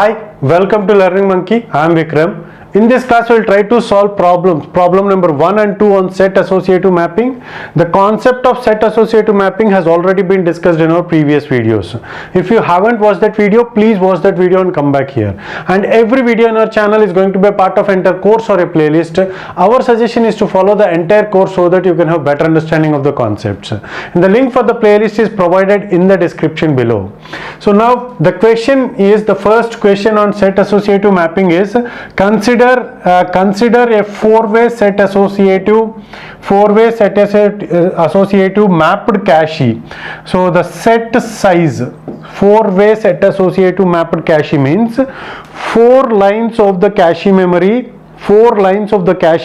Hi, welcome to Learning Monkey. I am Vikram. In this class, we will try to solve problems. Problem number 1 and 2 on set associative mapping. The concept of set associative mapping has already been discussed in our previous videos. If you haven't watched that video, please watch that video and come back here. And every video in our channel is going to be a part of entire course or a playlist. Our suggestion is to follow the entire course so that you can have better understanding of the concepts. And the link for the playlist is provided in the description below. So now the question is, the first question on set associative mapping is, consider a four-way set associative mapped cache. So the set size, four-way set associative mapped cache means four lines of the cache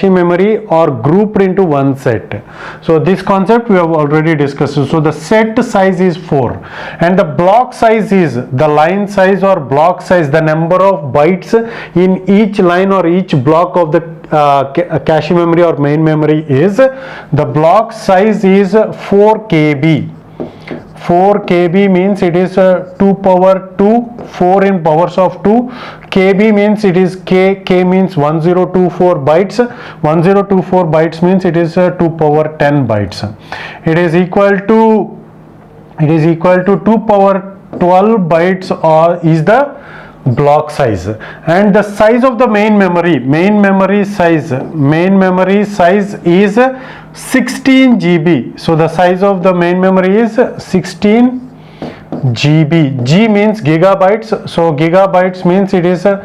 memory are grouped into one set. So this concept we have already discussed. So the set size is 4 and the block size is the line size or block size, the number of bytes in each line or each block of the cache memory or main memory is, the block size is 4 KB. 4 KB means it is 2 power 2, 4 in powers of 2. KB means it is K means 1024 bytes. 1024 bytes means it is 2 power 10 bytes. It is equal to 2 power 12 bytes or is the block size. And the size of the main memory size is 16 GB. So the size of the main memory is 16 GB. G means gigabytes. So gigabytes means it is 2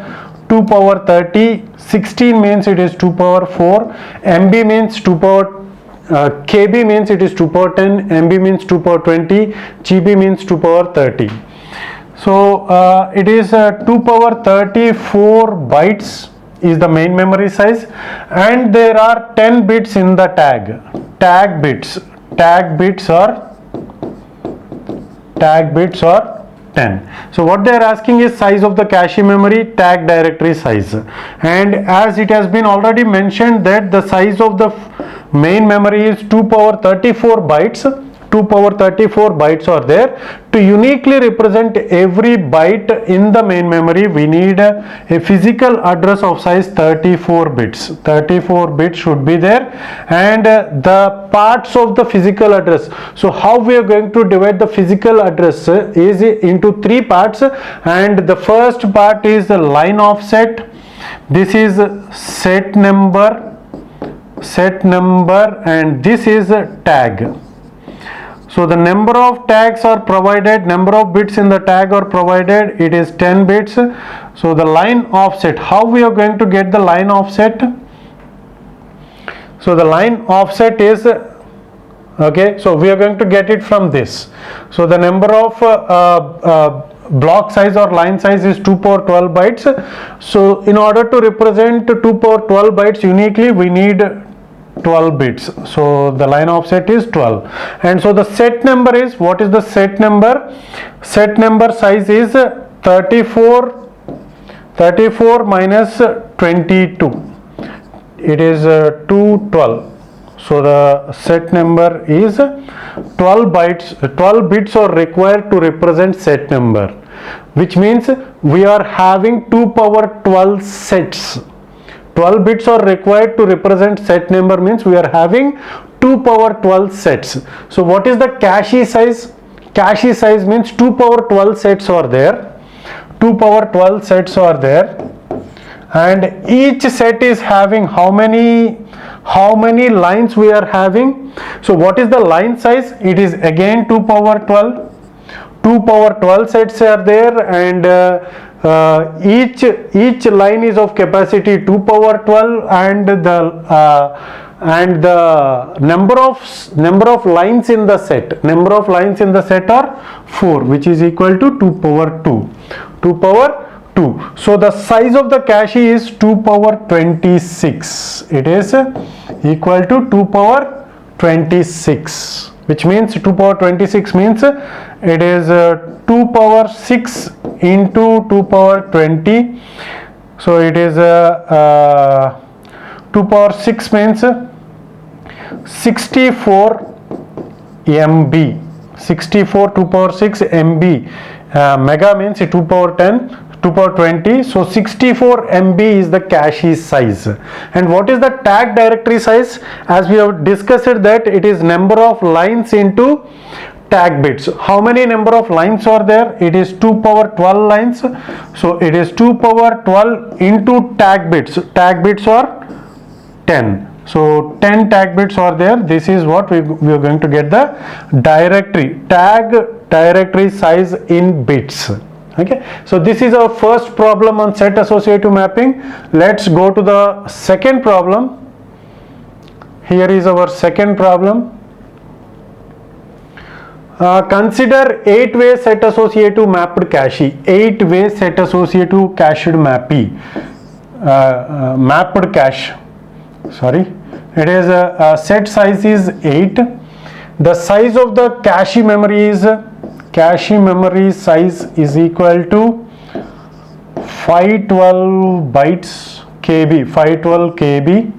power 30. 16 means it is 2 power 4. MB means 2 power KB means it is 2 power 10. MB means 2 power 20. GB means 2 power 30. So it is 2 power 34 bytes is the main memory size, and there are 10 bits in the tag bits are 10. So what they are asking is size of the cache memory, tag directory size, and as it has been already mentioned that the size of the main memory is 2 power 34 bytes. 2 power 34 bytes are there. To uniquely represent every byte in the main memory, we need a physical address of size 34 bits. 34 bits should be there, and the parts of the physical address. So how we are going to divide the physical address is into 3 parts, and the first part is the line offset. This is set number, and this is tag. So the number of tags are provided, number of bits in the tag are provided, it is 10 bits. So the line offset, how we are going to get the line offset? So the line offset is, okay, so we are going to get it from this. So the number of block size or line size is 2 power 12 bytes. So in order to represent 2 power 12 bytes uniquely, we need 12 bits. So the line offset is 12, and so the set number is, what is the set number? Set number size is 34 minus 22. It is 212. So the set number is 12 bytes. 12 bits are required to represent set number, which means we are having 2 power 12 sets. 12 bits are required to represent set number, means we are having 2 power 12 sets. So what is the cache size? Cache size means 2 power 12 sets are there. 2 power 12 sets are there, and each set is having how many lines we are having? So what is the line size? It is again 2 power 12. 2 power 12 sets are there, and each line is of capacity 2 power 12, and the number of lines in the set are 4, which is equal to 2 power 2. So the size of the cache is 2 power 26. It is equal to 2 power 26, which means 2 power 26 means it is 2 power 6 into 2 power 20. So it is 2 power 6 means 64 MB. 64 2 power 6 MB. Mega means 2 power 10. 2 power 20. So 64 MB is the cache size. And what is the tag directory size? As we have discussed that it is number of lines into tag bits. How many number of lines are there? It is 2 power 12 lines. So it is 2 power 12 into tag bits. Tag bits are 10. So 10 tag bits are there. This is what we are going to get the tag directory size in bits. Okay, so this is our first problem on set associative mapping. Let's go to the second problem. Here is our second problem. Consider 8-way set associative mapped cache. 8-way set associative cached mapped cache. Sorry, it is a set size is 8. The size of the cache memory size is equal to 512 bytes KB, 512 KB.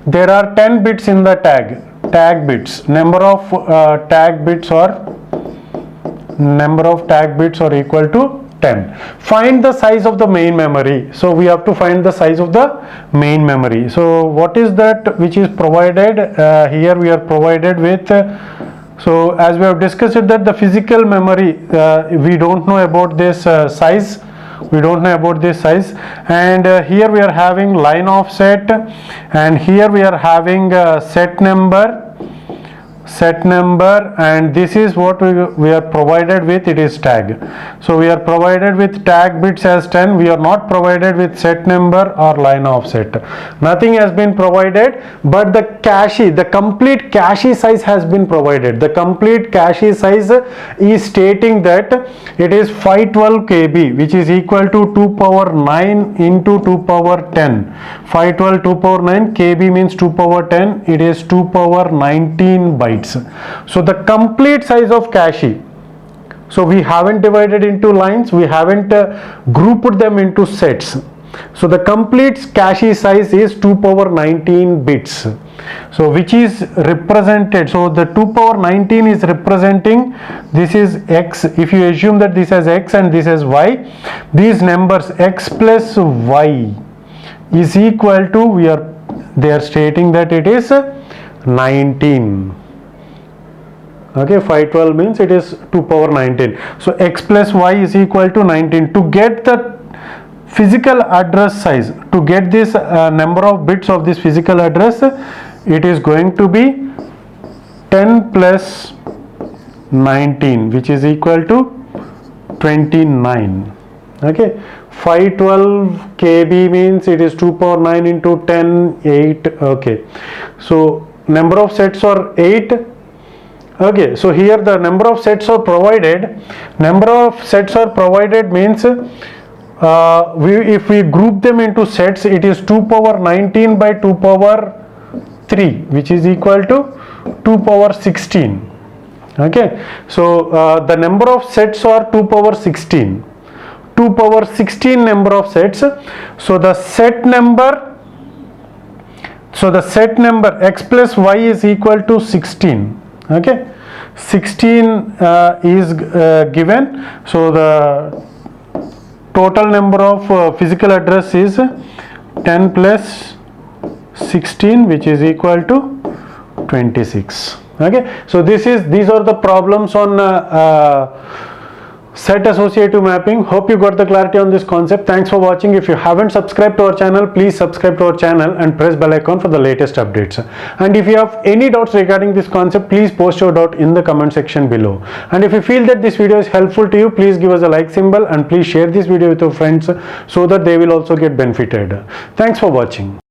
There are 10 bits in the tag bits. Number of tag bits are equal to 10. Find the size of the main memory. So we have to find the size of the main memory. So what is that which is provided? Here we are provided with so as we have discussed that the physical memory, we don't know about this size. And here we are having line offset, and here we are having set number, and this is what we are provided with. It is tag. So we are provided with tag bits as 10. We are not provided with set number or line offset. Nothing has been provided, but the complete cache size has been provided. The complete cache size is stating that it is 512 KB, which is equal to 2 power 9 into 2 power 10. 512 2 power 9 KB means 2 power 10. It is 2 power 19 bytes. So the complete size of cache, so we haven't divided into lines, we haven't grouped them into sets. So the complete cache size is 2 power 19 bits. So which is represented, so the 2 power 19 is representing, this is X. If you assume that this has X and this has Y, these numbers X plus Y is equal to, they are stating that it is 19. Okay, 512 means it is 2 power 19. So X plus Y is equal to 19. To get the physical address size, to get this number of bits of this physical address, it is going to be 10 plus 19, which is equal to 29. Okay, 512 KB means it is 2 power 9 into 10, 8. Okay, so number of sets are 8. Okay, so here the number of sets are provided. Number of sets are provided means if we group them into sets, it is 2 power 19 by 2 power 3, which is equal to 2 power 16. Okay, so the number of sets are 2 power 16. 2 power 16 number of sets. So the set number X plus Y is equal to 16. Okay, 16 is given. So the total number of physical address is 10 plus 16, which is equal to 26. Okay, so these are the problems on set associative mapping. Hope you got the clarity on this concept. Thanks for watching. If you haven't subscribed to our channel, please subscribe to our channel and press bell icon for the latest updates. And if you have any doubts regarding this concept, please post your doubt in the comment section below. And if you feel that this video is helpful to you, please give us a like symbol and please share this video with your friends so that they will also get benefited. Thanks for watching.